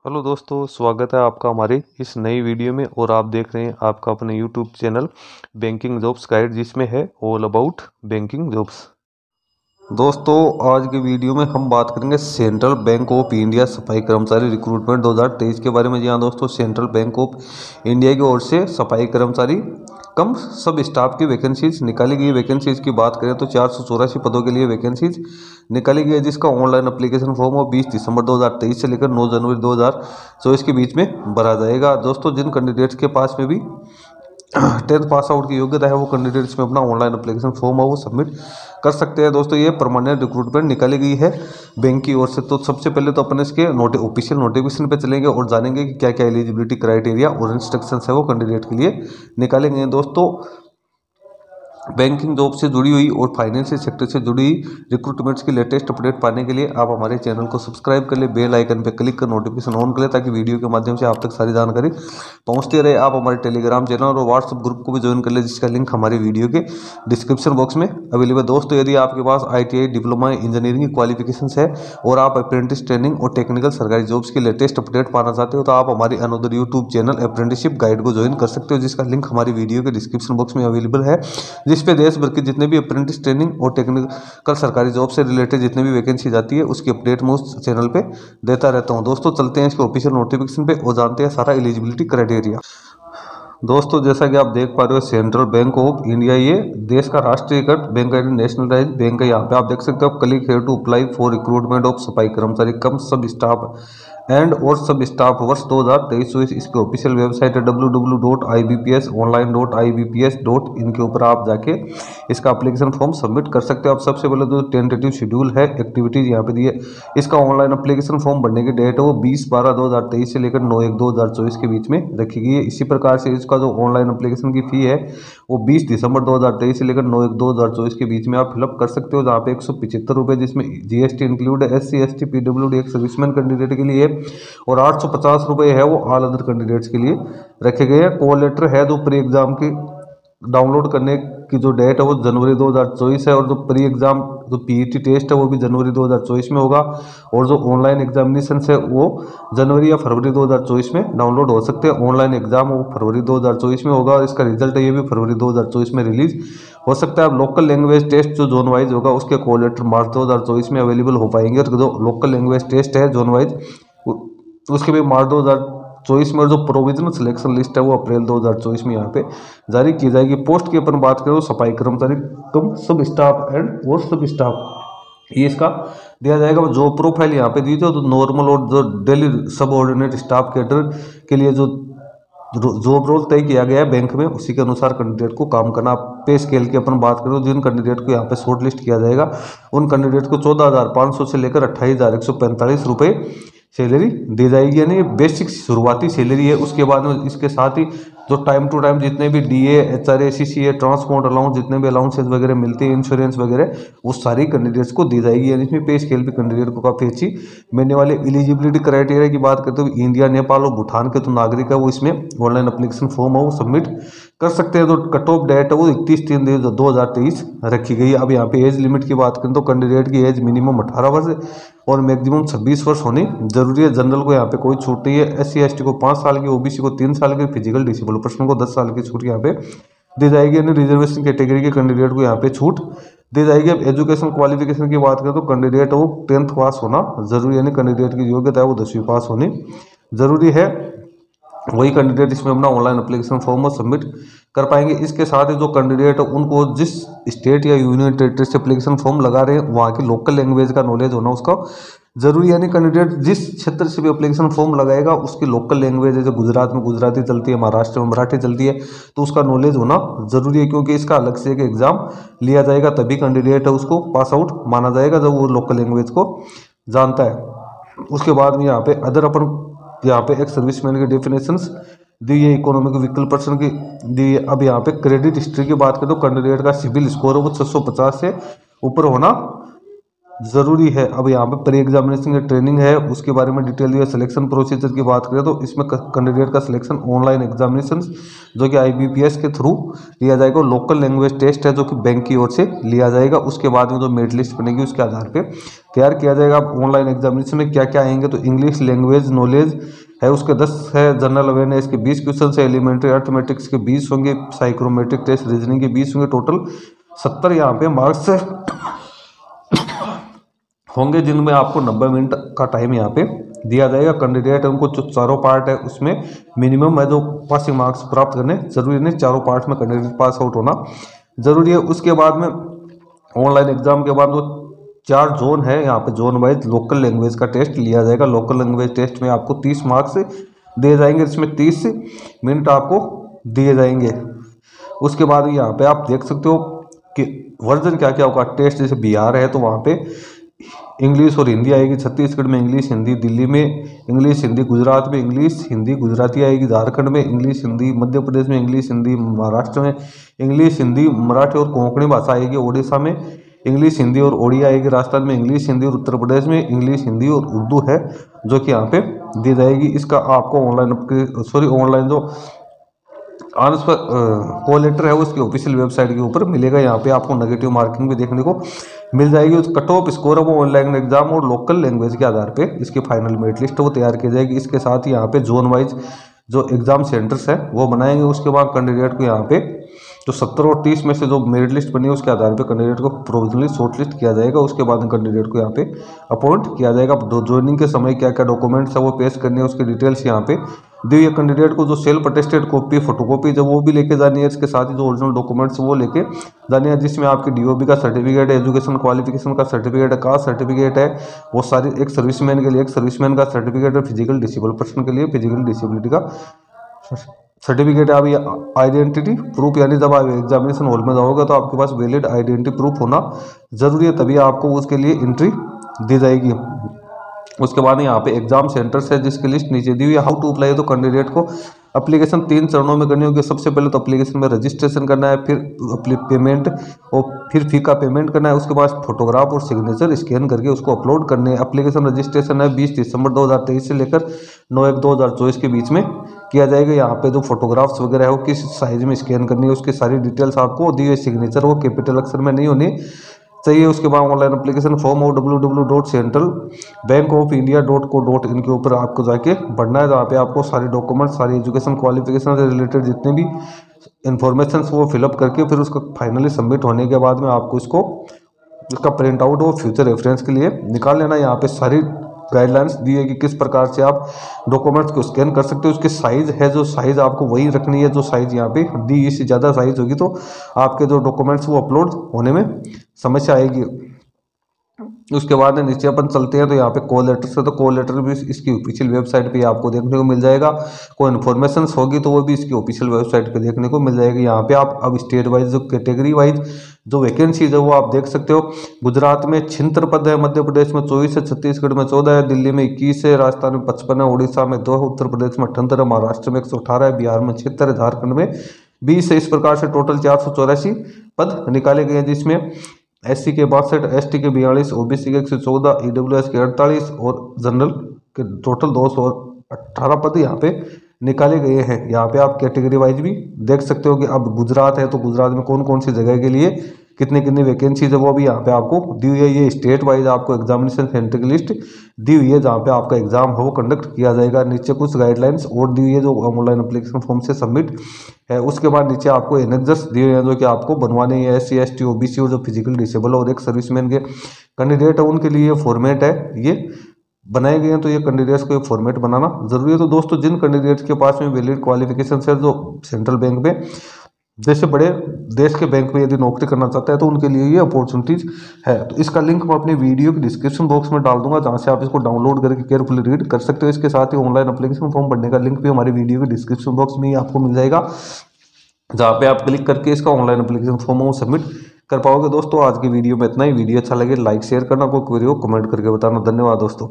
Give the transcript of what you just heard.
Hello दोस्तों, स्वागत है आपका हमारे इस नई वीडियो में। और आप देख रहे हैं आपका अपने YouTube channel banking jobs guide, जिसमें है ऑल अबाउट बैंकिंग जॉब्स। दोस्तों, आज की वीडियो में हम बात करेंगे सेंट्रल बैंक ऑफ इंडिया सफाई कर्मचारी रिक्रूटमेंट 2023 के बारे में। जी हाँ दोस्तों, सेंट्रल बैंक ऑफ इंडिया की ओर से सफाई कर्मचारी कम सब स्टाफ की वैकेंसीज निकाली गई। वैकेंसीज की बात करें तो 484 पदों के लिए वैकेंसीज निकाली गई है, जिसका ऑनलाइन एप्लीकेशन फॉर्म वो 20 दिसंबर 2023 से लेकर 9 जनवरी 2024 के बीच में भरा जाएगा। दोस्तों, जिन कैंडिडेट्स के पास में भी 10th पास आउट की योग्यता है, वो कैंडिडेट्स में अपना ऑनलाइन एप्लीकेशन फॉर्म है वो सबमिट कर सकते हैं। दोस्तों, ये परमानेंट रिक्रूटमेंट निकाली गई है बैंक की ओर से। तो सबसे पहले तो अपन इसके ऑफिशियल नोटिफिकेशन पे चलेंगे और जानेंगे कि क्या क्या एलिजिबिलिटी क्राइटेरिया और इंस्ट्रक्शंस है वो कैंडिडेट के लिए निकालेंगे। दोस्तों, बैंकिंग जॉब से जुड़ी हुई और फाइनेंशियल सेक्टर से जुड़ी रिक्रूटमेंट्स की लेटेस्ट अपडेट पाने के लिए आप हमारे चैनल को सब्सक्राइब कर ले, बेल आइकन पर क्लिक कर नोटिफिकेशन ऑन कर ले, ताकि वीडियो के माध्यम से आप तक सारी जानकारी पहुंचती रहे। आप हमारे टेलीग्राम चैनल और व्हाट्सएप ग्रुप को भी ज्वाइन कर ले, जिसका लिंक हमारे वीडियो के डिस्क्रिप्शन बॉक्स में अवेलेबल। दोस्तों, यदि आपके पास ITI डिप्लोमा इंजीनियरिंग की क्वालिफिकेशन है और आप अप्रेंटिस ट्रेनिंग और टेक्निकल सरकारी जॉब्स की लेटेस्ट अपडेट पाना चाहते हो, तो आप हमारे another YouTube channel apprenticeship guide को ज्वाइन कर सकते हो, जिसका लिंक हमारी वीडियो के डिस्क्रिप्शन बॉक्स में अवेलेबल है, जिस पे देश भर के जितने भी अप्रेंटिस ट्रेनिंग और टेक्निकल सरकारी जॉब से रिलेटेड जितने भी वैकेंसी जाती है, उसकी अपडेट मैं उस चैनल पे देता रहता हूं। दोस्तों, चलते हैं इसके ऑफिशियल नोटिफिकेशन पे और जानते हैं सारा एलिजिबिलिटी क्राइटेरिया। दोस्तों, जैसा कि आप देख पा रहे हो, सेंट्रल बैंक ऑफ इंडिया ये देश का राष्ट्रीयकृत बैंक है, नेशनलाइज्ड बैंक है। यहाँ पे आप देख सकते हो, click here to apply for recruitment of सफाई कर्मचारी कम सब स्टाफ एंड और सब स्टाफ वर्ष 2023। इसकी ऑफिशियल वेबसाइट है www.ibpsonline.ibps.in के ऊपर आप जाके इसका एप्लीकेशन फॉर्म सबमिट कर सकते हो। आप सबसे पहले तो टेंटेटिव शेड्यूल है, एक्टिविटीज यहाँ पे दी है। इसका ऑनलाइन एप्लीकेशन फॉर्म भरने की डेट है वो 20/12/2023 से लेकर 9/1/2024 के बीच में रखी गई है। इसी प्रकार से इसका जो ऑनलाइन एप्लीकेशन की फी है वो 20 दिसंबर 2023 से लेकर 9/1/2024 के बीच में आप फिलअप कर सकते हो, जहाँ पे 175 रुपये, जिसमें GST इंक्लूड है। SC ST PWD एक सर्विसमैन कैंडिडेट के लिए और 850 रुपये है वो ऑल अदर कैंडिडेट्स के लिए रखे गए हैं। कॉल लेटर है जो प्री एग्जाम की डाउनलोड करने की जो डेट है वो जनवरी 2024 है, और जो प्री एग्जाम जो PET टेस्ट है वो भी जनवरी 2024 में होगा, और जो ऑनलाइन एग्जामिनेशन है वो जनवरी या फरवरी 2024 में डाउनलोड हो सकते हैं। ऑनलाइन एग्जाम वो फरवरी 2024 में होगा और इसका रिजल्ट है ये भी फरवरी 2024 में रिलीज हो सकता है। अब लोकल लैंग्वेज टेस्ट जो जोन वाइज होगा, उसके कॉल लेटर मार्च 2024 में अवेलेबल हो पाएंगे, और जो लोकल लैंग्वेज टेस्ट है जोन वाइज उसके भी मार्च 2024 में, और जो प्रोविजनल सिलेक्शन लिस्ट है वो अप्रैल 2024 में यहाँ पे जारी की जाएगी। पोस्ट की अपन बात करें तो सफाई कर्मचारी कम सब स्टाफ एंड और सब स्टाफ ये इसका दिया जाएगा। जो प्रोफाइल यहाँ पे दी थी तो नॉर्मल और जो डेली सब ऑर्डिनेट स्टाफ कैडर के लिए जो जॉब रोल तय किया गया है बैंक में, उसी के अनुसार कैंडिडेट को काम करना। पे स्केल की अपन बात करें तो जिन कैंडिडेट को यहाँ पे शॉर्ट लिस्ट किया जाएगा, उन कैंडिडेट को 14,500 से लेकर 28,145 रुपये सैलरी दी जाएगी, यानी बेसिक शुरुआती सैलरी है। उसके बाद में इसके साथ ही जो टाइम टू टाइम जितने भी DA HRA CCA transport allowance जितने भी अलाउंसेज वगैरह मिलती है, इंश्योरेंस वगैरह, वो सारी कैंडिडेट्स को दी जाएगी। यानी इसमें पे स्केल पे कैंडिडेट को काफ़ी अच्छी मिलने वाली। एलिजिबिलिटी क्राइटेरिया की बात करते हुए इंडिया, नेपाल और भूटान के तो नागरिक है वो इसमें ऑनलाइन एप्लीकेशन फॉर्म है वो सबमिट कर सकते हैं। तो कट ऑफ डेट है वो 31/3/2023 रखी गई है। अब यहाँ पे एज लिमिट की बात करें तो कैंडिडेट की एज मिनिमम 18 वर्ष और मैक्सिमम 26 वर्ष होनी जरूरी है। जनरल को यहाँ पे कोई छूट नहीं है। SC ST को 5 साल की, OBC को 3 साल की, फिजिकल डिसेबल पर्सन को 10 साल की छूट यहाँ पे दी जाएगी। यानी रिजर्वेशन कैटेगरी के कैंडिडेट को यहाँ पे छूट दी जाएगी। अब एजुकेशन क्वालिफिकेशन की बात करें तो कैंडिडेट वो 10th पास होना जरूरी, यानी कैंडिडेट की योग्यता है वो 10वीं पास होनी जरूरी है। वही कैंडिडेट इसमें अपना ऑनलाइन एप्लीकेशन फॉर्म सबमिट कर पाएंगे। इसके साथ ही जो कैंडिडेट है उनको जिस स्टेट या यूनियन टेरिटरी से एप्लीकेशन फॉर्म लगा रहे हैं, वहाँ की लोकल लैंग्वेज का नॉलेज होना उसका जरूरी, यानी कैंडिडेट जिस क्षेत्र से भी एप्लीकेशन फॉर्म लगाएगा उसकी लोकल लैंग्वेज है, जो गुजरात में गुजराती चलती है, महाराष्ट्र में मराठी चलती है, तो उसका नॉलेज होना जरूरी है, क्योंकि इसका अलग से एक एग्जाम लिया जाएगा, तभी कैंडिडेट है उसको पास आउट माना जाएगा जब वो लोकल लैंग्वेज को जानता है। उसके बाद में यहाँ पे अदर अपन यहाँ पे एक सर्विसमैन की डेफिनेशंस दी है, इकोनॉमिक व्हीकल पर्सन की दी है। अब यहाँ पे क्रेडिट हिस्ट्री की बात करें तो कैंडिडेट का सिविल स्कोर है वो 650 से ऊपर होना ज़रूरी है। अब यहाँ पे प्री एग्जामिनेशन की ट्रेनिंग है, उसके बारे में डिटेल दिया। सिलेक्शन प्रोसीजर की बात करें तो इसमें कैंडिडेट का सिलेक्शन ऑनलाइन एग्जामिनेशन जो कि IBPS के थ्रू लिया जाएगा। लोकल लैंग्वेज टेस्ट है जो कि बैंक की ओर से लिया जाएगा। उसके बाद में जो मेरिट लिस्ट बनेगी उसके आधार पर तैयार किया जाएगा। अब ऑनलाइन एग्जामिनेशन में क्या क्या आएंगे तो इंग्लिश लैंग्वेज नॉलेज है, उसके 10 है। जनरल अवेयरनेस के 20 क्वेश्चन है। एलिमेंट्री अर्थमेटिक्स के 20 होंगे। साइक्रोमेट्रिक टेस्ट रीजनिंग के 20 होंगे। टोटल 70 यहाँ पे मार्क्स होंगे, जिनमें आपको 90 मिनट का टाइम यहाँ पे दिया जाएगा। कैंडिडेट उनको जो चारों पार्ट है उसमें मिनिमम है जो पासिंग मार्क्स प्राप्त करने जरूरी नहीं, चारों पार्ट में कैंडिडेट पास आउट होना जरूरी है। उसके बाद में ऑनलाइन एग्जाम के बाद जो 4 जोन है, यहाँ पे जोन वाइज लोकल लैंग्वेज का टेस्ट लिया जाएगा। लोकल लैंग्वेज टेस्ट में आपको 30 मार्क्स दिए जाएंगे, इसमें 30 मिनट आपको दिए जाएंगे। उसके बाद यहाँ पे आप देख सकते हो कि वर्जन क्या क्या होगा टेस्ट। जैसे बिहार है तो वहाँ पे इंग्लिश और हिंदी आएगी। छत्तीसगढ़ में इंग्लिश हिंदी, दिल्ली में इंग्लिश हिंदी, गुजरात में इंग्लिश हिंदी गुजराती आएगी, झारखंड में इंग्लिश हिंदी, मध्य प्रदेश में इंग्लिश हिंदी, महाराष्ट्र में इंग्लिश हिंदी मराठी और कोंकणी भाषा आएगी, ओडिशा में इंग्लिश हिंदी और ओडिया आएगी, राजस्थान में इंग्लिश हिंदी और उत्तर प्रदेश में इंग्लिश हिंदी और उर्दू है जो कि यहाँ पे दी जाएगी। इसका आपको ऑनलाइन जो आंसर कॉल लेटर है उसकी ऑफिशियल वेबसाइट के ऊपर मिलेगा। यहाँ पे आपको नेगेटिव मार्किंग भी देखने को मिल जाएगी। उस कट ऑफ स्कोर है वो ऑनलाइन एग्जाम और लोकल लैंग्वेज के आधार पे इसकी फाइनल मेरिट लिस्ट वो तैयार की जाएगी। इसके साथ ही यहाँ पे जोन वाइज जो एग्जाम सेंटर्स है वो बनाएंगे। उसके बाद कैंडिडेट को यहाँ पे जो 70 और 30 में से जो मेरिट लिस्ट बनी है उसके आधार पे कैंडिडेट को प्रोविजनली शॉर्ट लिस्ट किया जाएगा। उसके बाद कैंडिडेट को यहाँ पे अपॉइंट किया जाएगा। ज्वाइनिंग के समय क्या क्या डॉक्यूमेंट्स है वो पेश करने हैं, उसकी डिटेल्स यहाँ पे दी हुई है। कैंडिडेट को जो सेल्फ अटेस्टेड कॉपी फोटोकॉपी जब वो भी लेके जानी है, इसके साथ ही जो ओरिजिनल डॉक्यूमेंट्स वो लेके जानी है, जिसमें आपकी DOB का सर्टिफिकेट है, एजुकेशन क्वालिफिकेशन का सर्टिफिकेट है, कास्ट सर्टिफिकेट है, वो सारी एक सर्विसमैन के लिए एक सर्विसमैन का सर्टिफिकेट है, फिजिकल डिसेबल पर्सन के लिए फिजिकल डिसेबिलिटी का सर्टिफिकेट है। अभी आइडेंटिटी प्रूफ, यानी जब आप एग्जामिनेशन हॉल में जाओगे तो आपके पास वैलिड आइडेंटिटी प्रूफ होना जरूरी है, तभी आपको उसके लिए एंट्री दी जाएगी। उसके बाद यहाँ पे एग्जाम सेंटर्स है जिसकी लिस्ट नीचे दी हुई है। हाउ टू अप्लाई, तो कैंडिडेट को एप्लीकेशन 3 चरणों में करनी होगी। सबसे पहले तो एप्लीकेशन में रजिस्ट्रेशन करना है, फिर पेमेंट और फिर फी का पेमेंट करना है। उसके बाद फोटोग्राफ और सिग्नेचर स्कैन करके उसको अपलोड करने हैं। एप्लीकेशन रजिस्ट्रेशन है 20 दिसंबर 2023 से लेकर 9/1/2024 के बीच में किया जाएगा। यहाँ पे जो फोटोग्राफ्स वगैरह है वो किस साइज में स्कैन करनी है उसकी सारी डिटेल्स आपको दी हुई। सिग्नेचर वो कैपिटल अक्षर में नहीं होनी चाहिए। उसके बाद ऑनलाइन एप्लीकेशन फॉर्म और www.centralbankofindia.co.in के ऊपर आपको जाके भरना है, जहाँ पे आपको सारे डॉक्यूमेंट, सारी एजुकेशन क्वालिफिकेशन से रिलेटेड जितने भी इंफॉर्मेशन वो फिलअप करके फिर उसका फाइनली सबमिट होने के बाद में आपको इसका प्रिंट आउट वो फ्यूचर रेफरेंस के लिए निकाल लेना। यहाँ पे सारी गाइडलाइंस दी है कि किस प्रकार से आप डॉक्यूमेंट्स को स्कैन कर सकते हो। उसके साइज है, जो साइज आपको वही रखनी है जो साइज यहाँ पे दी। इससे ज़्यादा साइज होगी तो आपके जो डॉक्यूमेंट्स वो अपलोड होने में समस्या आएगी। उसके बाद नीचे अपन चलते हैं तो यहाँ पे कॉल लेटर से, तो कॉल लेटर भी इसकी ऑफिशियल वेबसाइट पे आपको देखने को मिल जाएगा। कोई इन्फॉर्मेशन होगी तो वो भी इसकी ऑफिशियल वेबसाइट पे देखने को मिल जाएगी। यहाँ पे आप अब स्टेट वाइज जो कैटेगरी वाइज जो वैकेंसीज है वो आप देख सकते हो। गुजरात में 76 पद है, मध्य प्रदेश में 24 है, छत्तीसगढ़ में 14 है, दिल्ली में 21 है, राजस्थान में 55 है, उड़ीसा में 2 है, उत्तर प्रदेश में 78 है, महाराष्ट्र में 118 है, बिहार में 76 है, झारखंड में 20 है। इस प्रकार से टोटल 484 पद निकाले गए हैं, जिसमें SC के 62, ST के 42, OBC के 114, EWS के 48 और जनरल के टोटल 218 पद यहाँ पे निकाले गए हैं। यहाँ पे आप कैटेगरी वाइज भी देख सकते हो कि अब गुजरात है तो गुजरात में कौन कौन सी जगह के लिए कितनी कितनी वैकेंसीज है वो भी यहाँ पे आपको दी हुई है। ये स्टेट वाइज आपको एग्जामिनेशन सेंटर की लिस्ट दी हुई है जहाँ पे आपका एग्जाम है वो कंडक्ट किया जाएगा। नीचे कुछ गाइडलाइंस और दी हुई है जो ऑनलाइन एप्लीकेशन फॉर्म से सबमिट है। उसके बाद नीचे आपको एनेक्सर्स दिए हुए हैं जो कि आपको बनवाने हैं। SC ST OBC और जो फिजिकल डिसेबल और एक सर्विसमैन के कैंडिडेट है उनके लिए फॉर्मेट है ये बनाए गए हैं। तो ये कैंडिडेट्स को एक फॉर्मेट बनाना जरूरी है। तो दोस्तों जिन कैंडिडेट्स के पास में वैलिड क्वालिफिकेशन है जो सेंट्रल बैंक में जैसे बड़े देश के बैंक में यदि नौकरी करना चाहता है तो उनके लिए ये अपॉर्चुनिटीज है। तो इसका लिंक मैं अपने वीडियो के डिस्क्रिप्शन बॉक्स में डाल दूंगा जहां से आप इसको डाउनलोड करके केयरफुली रीड कर सकते हो। इसके साथ ही ऑनलाइन एप्लीकेशन फॉर्म भरने का लिंक भी हमारी वीडियो के डिस्क्रिप्शन बॉक्स में ही आपको मिल जाएगा, जहाँ पे आप क्लिक करके इसका ऑनलाइन एप्लीकेशन फॉर्म वो सबमिट कर पाओगे। दोस्तों आज की वीडियो में इतना ही। वीडियो अच्छा लगे लाइक शेयर करना, कोई क्वेरी हो कमेंट करके बताना। धन्यवाद दोस्तों।